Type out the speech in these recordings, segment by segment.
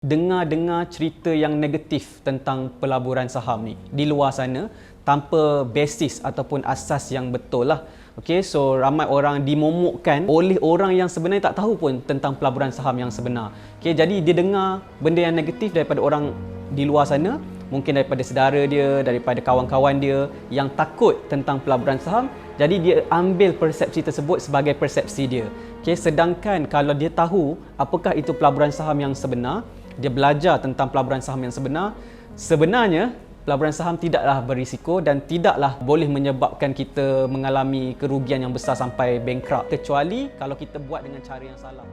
dengar-dengar cerita yang negatif tentang pelaburan saham ni di luar sana tanpa basis ataupun asas yang betul lah. Okay, so ramai orang dimomokkan oleh orang yang sebenarnya tak tahu pun tentang pelaburan saham yang sebenar. Okay, jadi dia dengar benda yang negatif daripada orang di luar sana, mungkin daripada saudara dia, daripada kawan-kawan dia yang takut tentang pelaburan saham, jadi dia ambil persepsi tersebut sebagai persepsi dia. Okay, sedangkan kalau dia tahu apakah itu pelaburan saham yang sebenar, dia belajar tentang pelaburan saham yang sebenar, sebenarnya pelaburan saham tidaklah berisiko dan tidaklah boleh menyebabkan kita mengalami kerugian yang besar sampai bankrupt, kecuali kalau kita buat dengan cara yang salah.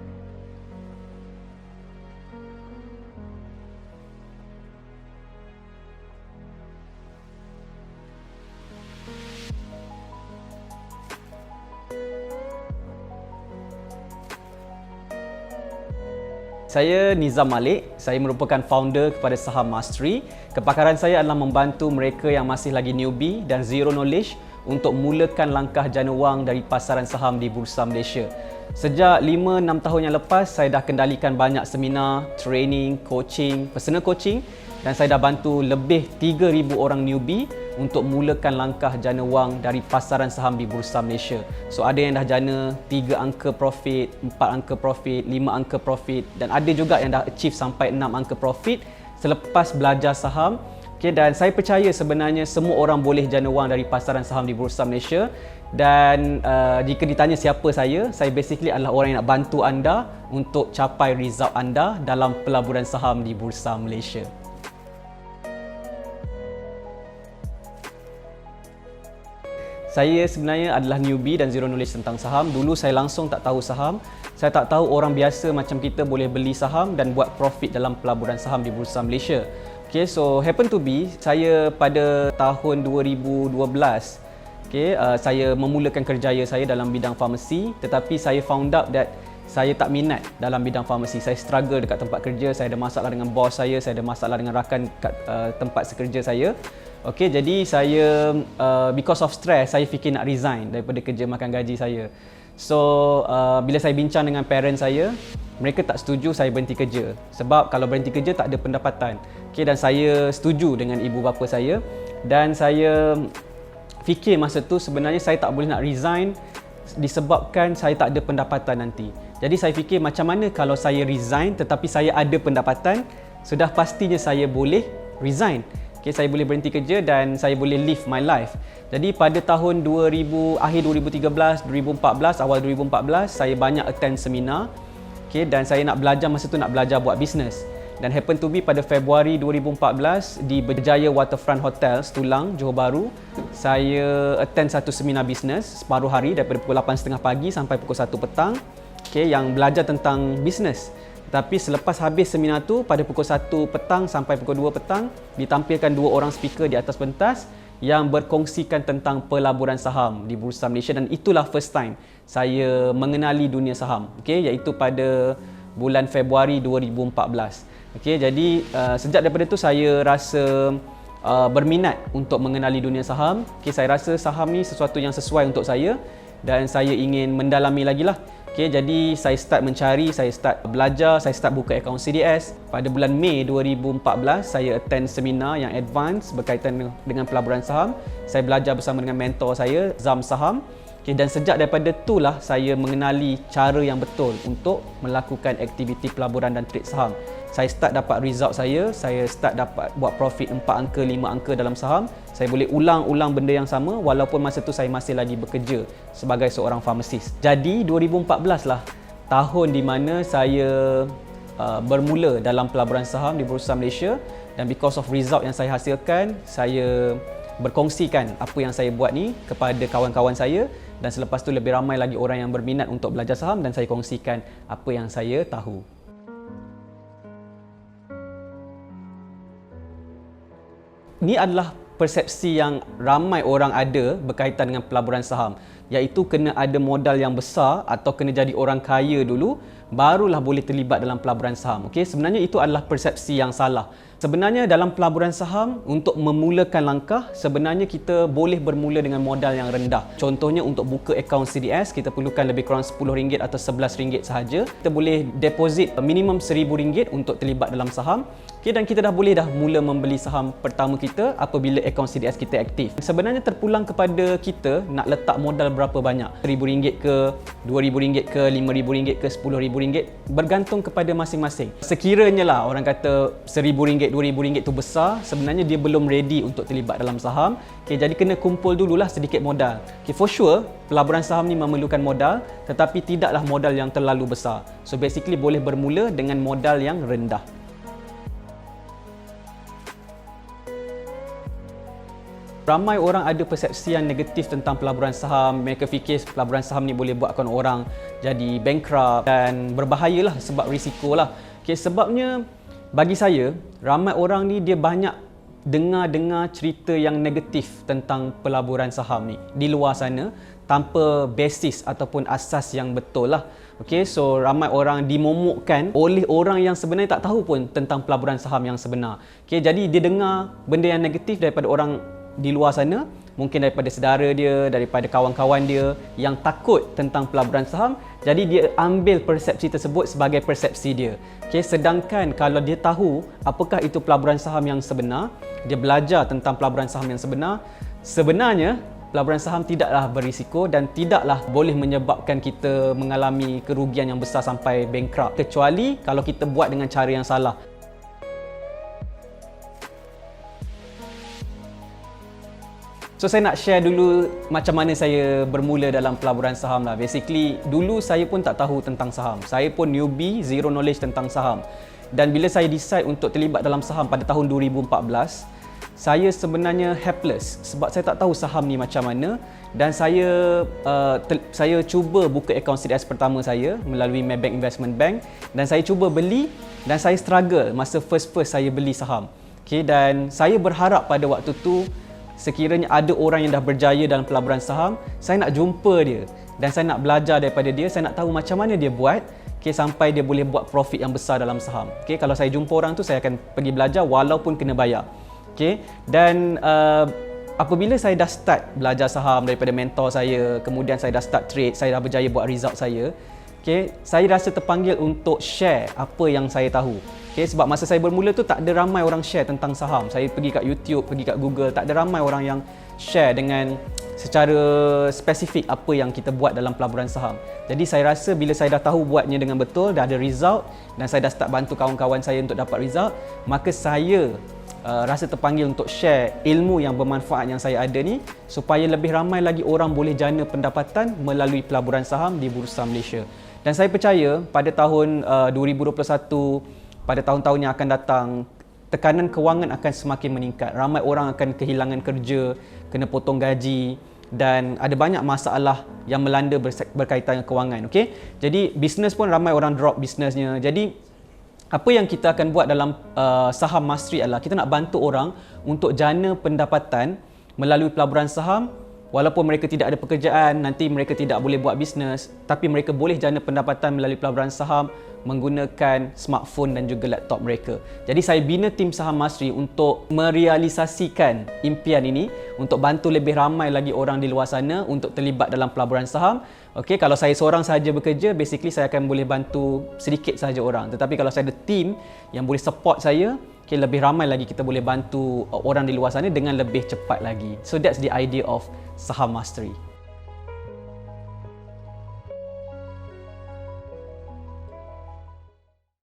Saya Nizam Malik, saya merupakan founder kepada Saham Mastery. Kepakaran saya adalah membantu mereka yang masih lagi newbie dan zero knowledge untuk mulakan langkah jana wang dari pasaran saham di Bursa Malaysia. Sejak 5-6 tahun yang lepas, saya dah kendalikan banyak seminar, training, coaching, personal coaching dan saya dah bantu lebih 3,000 orang newbie untuk mulakan langkah jana wang dari pasaran saham di Bursa Malaysia. So ada yang dah jana 3 angka profit, 4 angka profit, 5 angka profit dan ada juga yang dah achieve sampai 6 angka profit selepas belajar saham. Okay, dan saya percaya sebenarnya semua orang boleh jana wang dari pasaran saham di Bursa Malaysia. Dan jika ditanya siapa saya basically adalah orang yang nak bantu anda untuk capai result anda dalam pelaburan saham di Bursa Malaysia. Saya sebenarnya adalah newbie dan zero knowledge tentang saham. Dulu saya langsung tak tahu saham. Saya tak tahu orang biasa macam kita boleh beli saham dan buat profit dalam pelaburan saham di Bursa Malaysia. Okay, so happen to be saya pada tahun 2012 saya memulakan kerjaya saya dalam bidang farmasi, tetapi saya found out that saya tak minat dalam bidang farmasi. Saya struggle dekat tempat kerja, saya ada masalah dengan bos saya ada masalah dengan rakan kat tempat sekerja saya. Okey, jadi saya because of stress saya fikir nak resign daripada kerja makan gaji saya. So bila saya bincang dengan parents saya, mereka tak setuju saya berhenti kerja sebab kalau berhenti kerja tak ada pendapatan. Okey, dan saya setuju dengan ibu bapa saya dan saya fikir masa tu sebenarnya saya tak boleh nak resign disebabkan saya tak ada pendapatan nanti. Jadi saya fikir macam mana kalau saya resign tetapi saya ada pendapatan, sudah pastinya saya boleh resign. Okay, saya boleh berhenti kerja dan saya boleh live my life. Jadi pada tahun akhir 2013, 2014, awal 2014 saya banyak attend seminar. Okay, dan saya nak belajar masa tu nak belajar buat bisnes. Dan happen to be pada Februari 2014 di Berjaya Waterfront Hotel, Setulang, Johor Bahru, saya attend satu seminar bisnes separuh hari daripada pukul 8.30 pagi sampai pukul 1 petang. Okay, yang belajar tentang bisnes. Tapi selepas habis seminar tu pada pukul 1 petang sampai pukul 2 petang ditampilkan 2 orang speaker di atas pentas yang berkongsikan tentang pelaburan saham di Bursa Malaysia dan itulah first time saya mengenali dunia saham. Okay, iaitu pada bulan Februari 2014. Okay, jadi sejak daripada tu saya rasa berminat untuk mengenali dunia saham. Okay, saya rasa saham ni sesuatu yang sesuai untuk saya dan saya ingin mendalami lagi lah. Okay, jadi saya start mencari, saya start belajar, saya start buka akaun CDS. Pada bulan Mei 2014, saya attend seminar yang advance berkaitan dengan pelaburan saham. Saya belajar bersama dengan mentor saya, Zam Saham. Okay, dan sejak daripada itulah saya mengenali cara yang betul untuk melakukan aktiviti pelaburan dan trade saham. Saya start dapat result saya start dapat buat profit 4 angka, 5 angka dalam saham. Saya boleh ulang-ulang benda yang sama walaupun masa tu saya masih lagi bekerja sebagai seorang farmasis. Jadi 2014 lah tahun di mana saya bermula dalam pelaburan saham di Bursa Malaysia dan because of result yang saya hasilkan, saya berkongsikan apa yang saya buat ni kepada kawan-kawan saya dan selepas tu lebih ramai lagi orang yang berminat untuk belajar saham dan saya kongsikan apa yang saya tahu. Ini adalah persepsi yang ramai orang ada berkaitan dengan pelaburan saham, iaitu kena ada modal yang besar atau kena jadi orang kaya dulu barulah boleh terlibat dalam pelaburan saham. Okey, sebenarnya itu adalah persepsi yang salah. Sebenarnya dalam pelaburan saham, untuk memulakan langkah, sebenarnya kita boleh bermula dengan modal yang rendah. Contohnya untuk buka akaun CDS, kita perlukan lebih kurang RM10 atau RM11 sahaja. Kita boleh deposit minimum RM1,000 untuk terlibat dalam saham. Okay, dan kita dah boleh mula membeli saham pertama kita apabila akaun CDS kita aktif. Sebenarnya terpulang kepada kita nak letak modal berapa banyak. RM1,000 ke, RM2,000 ke, RM5,000 ke, RM10,000, bergantung kepada masing-masing. Sekiranya lah orang kata RM1,000, RM2,000 tu besar, sebenarnya dia belum ready untuk terlibat dalam saham. Okay, jadi kena kumpul dululah sedikit modal. Okay, for sure, pelaburan saham ni memerlukan modal, tetapi tidaklah modal yang terlalu besar. So basically boleh bermula dengan modal yang rendah. Ramai orang ada persepsi yang negatif tentang pelaburan saham. Mereka fikir pelaburan saham ni boleh buatkan orang jadi bankrupt dan berbahayalah sebab risikolah. Okay, sebabnya bagi saya, ramai orang ni dia banyak dengar cerita yang negatif tentang pelaburan saham ni di luar sana tanpa basis ataupun asas yang betul lah. Okay, so ramai orang dimomokkan oleh orang yang sebenarnya tak tahu pun tentang pelaburan saham yang sebenar. Okay, jadi dia dengar benda yang negatif daripada orang di luar sana, mungkin daripada saudara dia, daripada kawan-kawan dia yang takut tentang pelaburan saham, jadi dia ambil persepsi tersebut sebagai persepsi dia. Okay, sedangkan kalau dia tahu apakah itu pelaburan saham yang sebenar, dia belajar tentang pelaburan saham yang sebenar, sebenarnya pelaburan saham tidaklah berisiko dan tidaklah boleh menyebabkan kita mengalami kerugian yang besar sampai bankrupt, kecuali kalau kita buat dengan cara yang salah. So saya nak share dulu macam mana saya bermula dalam pelaburan saham lah. Basically, dulu saya pun tak tahu tentang saham. Saya pun newbie, zero knowledge tentang saham. Dan bila saya decide untuk terlibat dalam saham pada tahun 2014, saya sebenarnya helpless sebab saya tak tahu saham ni macam mana. Dan saya cuba buka akaun CDS pertama saya melalui Maybank Investment Bank, dan saya cuba beli dan saya struggle masa first saya beli saham. Okay, dan saya berharap pada waktu tu sekiranya ada orang yang dah berjaya dalam pelaburan saham, saya nak jumpa dia dan saya nak belajar daripada dia. Saya nak tahu macam mana dia buat, okay, sampai dia boleh buat profit yang besar dalam saham. Okay, kalau saya jumpa orang tu, saya akan pergi belajar walaupun kena bayar. Okay, dan apabila saya dah start belajar saham daripada mentor saya, kemudian saya dah start trade, saya dah berjaya buat result saya, okay, saya rasa terpanggil untuk share apa yang saya tahu. Okay, sebab masa saya bermula tu tak ada ramai orang share tentang saham. Saya pergi kat YouTube, pergi kat Google, tak ada ramai orang yang share dengan secara spesifik apa yang kita buat dalam pelaburan saham. Jadi saya rasa bila saya dah tahu buatnya dengan betul, dah ada result, dan saya dah start bantu kawan-kawan saya untuk dapat result, maka saya rasa terpanggil untuk share ilmu yang bermanfaat yang saya ada ni, supaya lebih ramai lagi orang boleh jana pendapatan melalui pelaburan saham di Bursa Malaysia. Dan saya percaya pada tahun 2021, pada tahun-tahun yang akan datang, tekanan kewangan akan semakin meningkat. Ramai orang akan kehilangan kerja, kena potong gaji, dan ada banyak masalah yang melanda berkaitan dengan kewangan. Okay? Jadi bisnes pun ramai orang drop bisnesnya. Jadi apa yang kita akan buat dalam Saham Mastery adalah kita nak bantu orang untuk jana pendapatan melalui pelaburan saham. Walaupun mereka tidak ada pekerjaan, nanti mereka tidak boleh buat bisnes, tapi mereka boleh jana pendapatan melalui pelaburan saham menggunakan smartphone dan juga laptop mereka. Jadi saya bina tim Saham Mastery untuk merealisasikan impian ini, untuk bantu lebih ramai lagi orang di luar sana untuk terlibat dalam pelaburan saham. Okey, kalau saya seorang sahaja bekerja, basically saya akan boleh bantu sedikit sahaja orang. Tetapi kalau saya ada tim yang boleh support saya, okay, lebih ramai lagi kita boleh bantu orang di luar sana dengan lebih cepat lagi. So that's the idea of Saham Mastery.